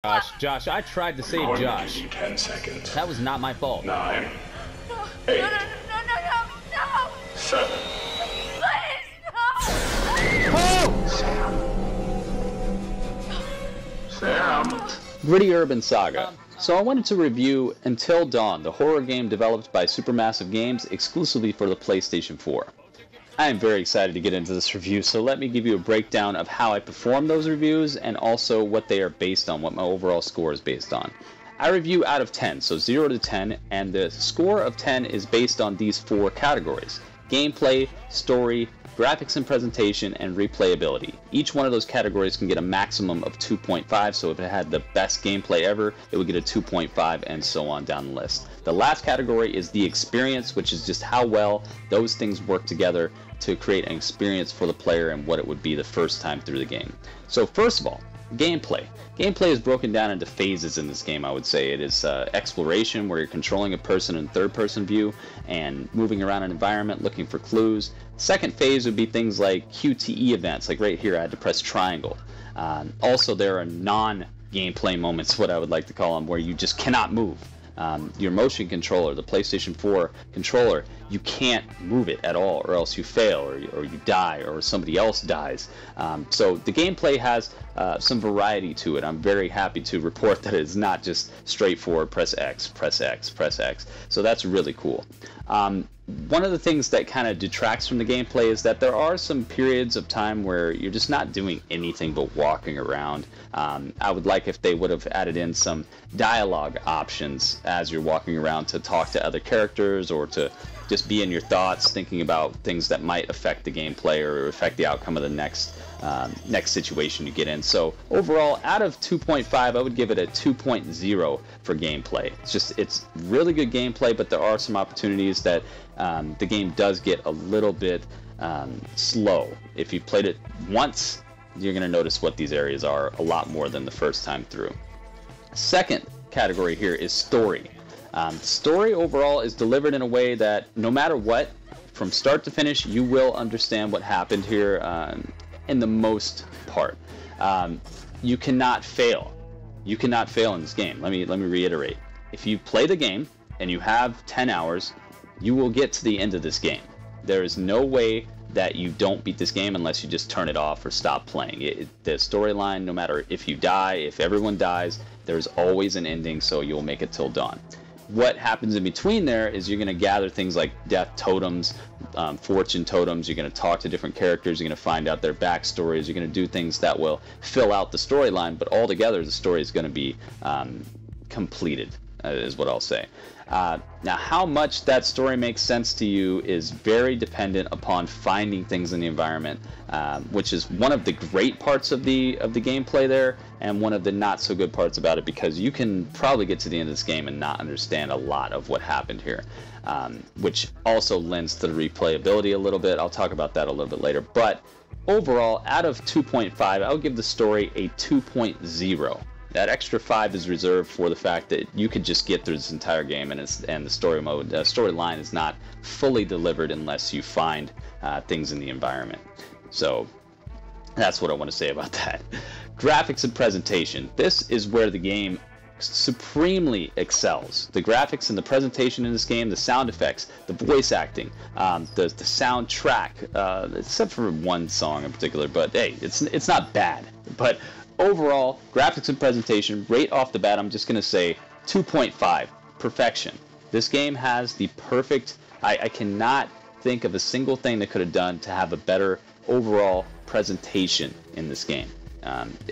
Josh, I tried to save Josh. 10 seconds. That was not my fault. 9, No, 8, no, no, no, no, no, no! 7. Please, no! Sam. Gritty Urban Saga. So I wanted to review Until Dawn, the horror game developed by Supermassive Games exclusively for the PlayStation 4. I am very excited to get into this review, so let me give you a breakdown of how I performed those reviews and also what they are based on, what my overall score is based on. I review out of 10, so 0 to 10, and the score of 10 is based on these 4 categories: gameplay, story, graphics and presentation, and replayability. Each one of those categories can get a maximum of 2.5, so if it had the best gameplay ever, it would get a 2.5, and so on down the list. The last category is the experience, which is just how well those things work together to create an experience for the player and what it would be the first time through the game. So first of all, gameplay. Gameplay is broken down into phases in this game, I would say. It is exploration, where you're controlling a person in third-person view and moving around an environment looking for clues. Second phase would be things like QTE events, like right here I had to press triangle. Also, there are non-gameplay moments, what I would like to call them, where you just cannot move. Your motion controller, the PlayStation 4 controller, you can't move it at all, or else you fail, or you die, or somebody else dies. So the gameplay has some variety to it. I'm very happy to report that it's not just straightforward press X, press X, press X. So that's really cool. One of the things that kind of detracts from the gameplay is that there are some periods of time where you're just not doing anything but walking around. I would like if they would have added in some dialogue options as you're walking around to talk to other characters, or to just be in your thoughts thinking about things that might affect the gameplay or affect the outcome of the next situation you get in. So overall, out of 2.5, I would give it a 2.0 for gameplay. It's really good gameplay, but there are some opportunities that the game does get a little bit slow. If you played it once, you're going to notice what these areas are a lot more than the first time through. Second category here is story. Story overall is delivered in a way that no matter what, from start to finish, you will understand what happened here in the most part. You cannot fail. You cannot fail in this game. Let me reiterate. If you play the game and you have 10 hours, you will get to the end of this game. There is no way that you don't beat this game unless you just turn it off or stop playing. The storyline, no matter if you die, if everyone dies, there's always an ending, so you'll make it till dawn. What happens in between there is you're going to gather things like death totems, fortune totems. You're going to talk to different characters. You're going to find out their backstories. You're going to do things that will fill out the storyline, but altogether the story is going to be completed, is what I'll say. Now, how much that story makes sense to you is very dependent upon finding things in the environment, which is one of the great parts of the gameplay there, and one of the not so good parts about it, because you can probably get to the end of this game and not understand a lot of what happened here, which also lends to the replayability a little bit. I'll talk about that a little bit later. But overall, out of 2.5, I'll give the story a 2.0. That extra 5 is reserved for the fact that you could just get through this entire game, and the storyline is not fully delivered unless you find things in the environment. So that's what I want to say about that. Graphics and presentation. This is where the game supremely excels. The graphics and the presentation in this game, the sound effects, the voice acting, the soundtrack, except for one song in particular, but hey, it's not bad. But overall, graphics and presentation, right off the bat, I'm just going to say 2.5. Perfection. This game has the perfect... I cannot think of a single thing that could have done to have a better overall presentation in this game.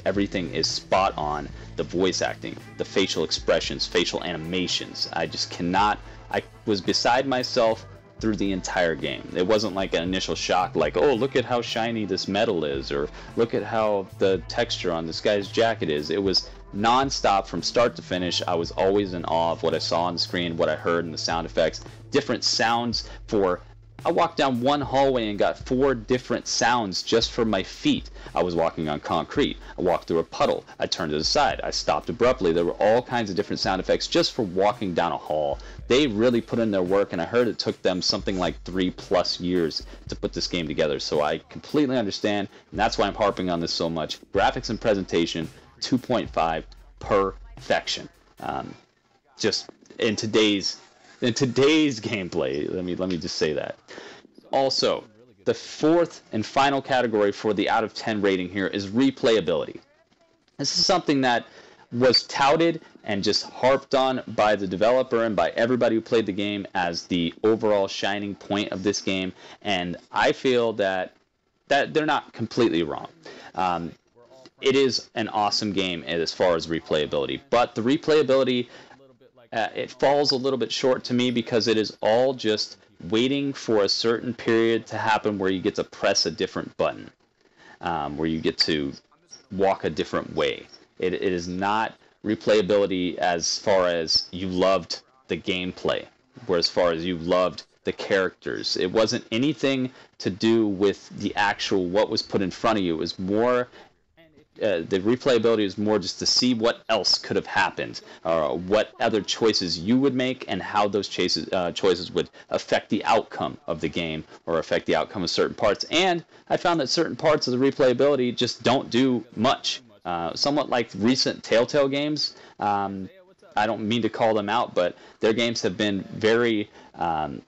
Everything is spot on. The voice acting, the facial expressions, facial animations. I just cannot... I was beside myself through the entire game. It wasn't like an initial shock, like, oh, look at how shiny this metal is, or look at how the texture on this guy's jacket is. It was non-stop from start to finish. I was always in awe of what I saw on the screen, what I heard in the sound effects, different sounds for... I walked down one hallway and got 4 different sounds just for my feet. I was walking on concrete. I walked through a puddle. I turned to the side. I stopped abruptly. There were all kinds of different sound effects just for walking down a hall. They really put in their work, and I heard it took them something like 3+ years to put this game together. So I completely understand, and that's why I'm harping on this so much. Graphics and presentation, 2.5. perfection. Just in today's gameplay, let me just say that. Also, the fourth and final category for the out of 10 rating here is replayability. This is something that was touted and just harped on by the developer and by everybody who played the game as the overall shining point of this game, and I feel that they're not completely wrong. It is an awesome game as far as replayability, but the replayability it falls a little bit short to me because it is all just waiting for a certain period to happen where you get to press a different button, where you get to walk a different way. It is not replayability as far as you loved the gameplay, or as far as you loved the characters. It wasn't anything to do with the actual what was put in front of you. It was more the replayability is more just to see what else could have happened, or what other choices you would make, and how those choices would affect the outcome of the game, or affect the outcome of certain parts. And I found that certain parts of the replayability just don't do much. Somewhat like recent Telltale games. I don't mean to call them out, but their games have been very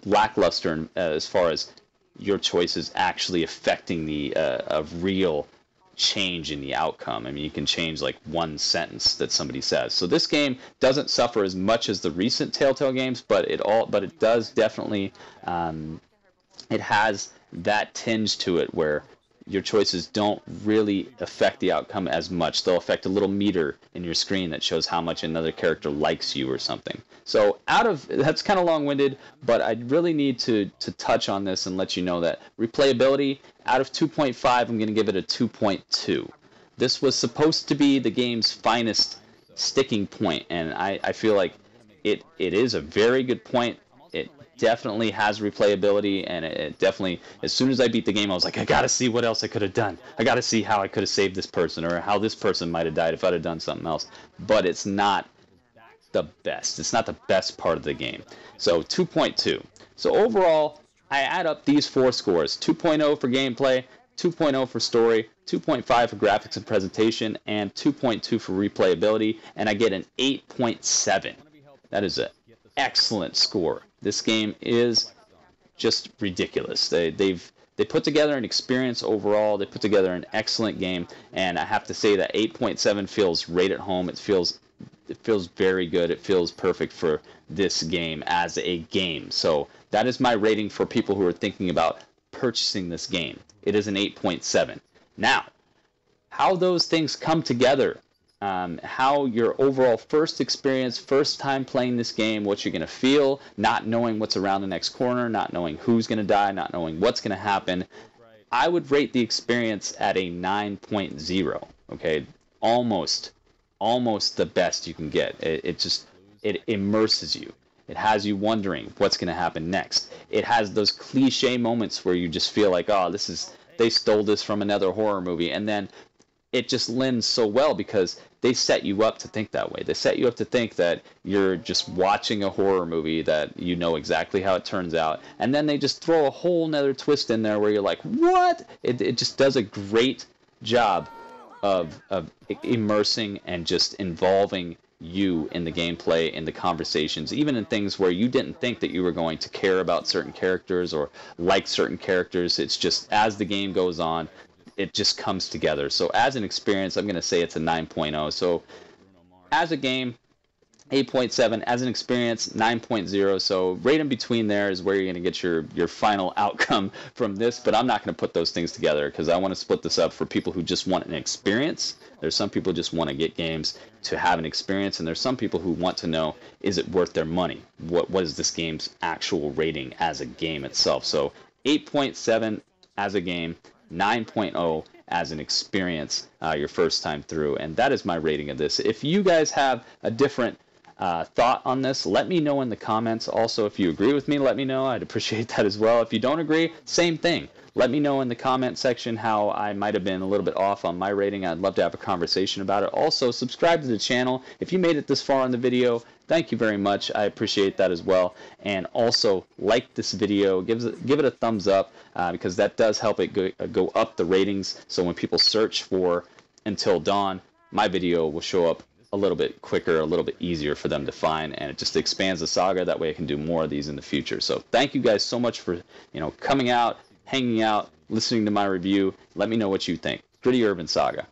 lackluster as far as your choices actually affecting the a real change in the outcome. I mean, you can change like one sentence that somebody says. So this game doesn't suffer as much as the recent Telltale games, but it does definitely it has that tinge to it where your choices don't really affect the outcome as much. They'll affect a little meter in your screen that shows how much another character likes you or something. So that's kind of long-winded, but I really need to touch on this and let you know that replayability, out of 2.5, I'm going to give it a 2.2. This was supposed to be the game's finest sticking point, and I feel like it is a very good point. It definitely has replayability, and it definitely, as soon as I beat the game, I was like, I gotta see what else I could have done. I gotta see how I could have saved this person, or how this person might have died if I'd have done something else. But it's not the best. It's not the best part of the game. So 2.2. So overall, I add up these four scores: 2.0 for gameplay, 2.0 for story, 2.5 for graphics and presentation, and 2.2 for replayability, and I get an 8.7. That is an excellent score. This game is just ridiculous. They put together an experience overall. They put together an excellent game, and I have to say that 8.7 feels right at home. It feels very good. It feels perfect for this game as a game. So that is my rating for people who are thinking about purchasing this game. It is an 8.7. Now, how those things come together, how your overall first experience, first time playing this game, what you're going to feel, not knowing what's around the next corner, not knowing who's going to die, not knowing what's going to happen, I would rate the experience at a 9.0. Okay, almost the best you can get. It immerses you. It has you wondering what's going to happen next. It has those cliche moments where you just feel like, oh, they stole this from another horror movie, and then it just lends so well because they set you up to think that way. They set you up to think that you're just watching a horror movie, that you know exactly how it turns out, and then they just throw a whole nother twist in there where you're like, what? It just does a great job of immersing and just involving you in the gameplay, in the conversations, even in things where you didn't think that you were going to care about certain characters or like certain characters. It's just, as the game goes on, it just comes together. So as an experience, I'm going to say it's a 9.0. So as a game, 8.7. As an experience, 9.0. So right in between there is where you're going to get your final outcome from this. But I'm not going to put those things together because I want to split this up for people who just want an experience. There's some people who just want to get games to have an experience, and there's some people who want to know, is it worth their money? What is this game's actual rating as a game itself? So 8.7 as a game, 9.0 as an experience your first time through, and that is my rating of this. If you guys have a different thought on this, let me know in the comments. Also, if you agree with me, let me know. I'd appreciate that as well. If you don't agree, same thing. Let me know in the comment section how I might have been a little bit off on my rating. I'd love to have a conversation about it. Also, subscribe to the channel. If you made it this far in the video, thank you very much. I appreciate that as well. And also, like this video. Give it a thumbs up because that does help it go up the ratings. So when people search for Until Dawn, my video will show up a little bit quicker, a little bit easier for them to find, and it just expands the saga. That way I can do more of these in the future. So thank you guys so much for, coming out, hanging out, listening to my review. Let me know what you think. Gritty Urban Saga.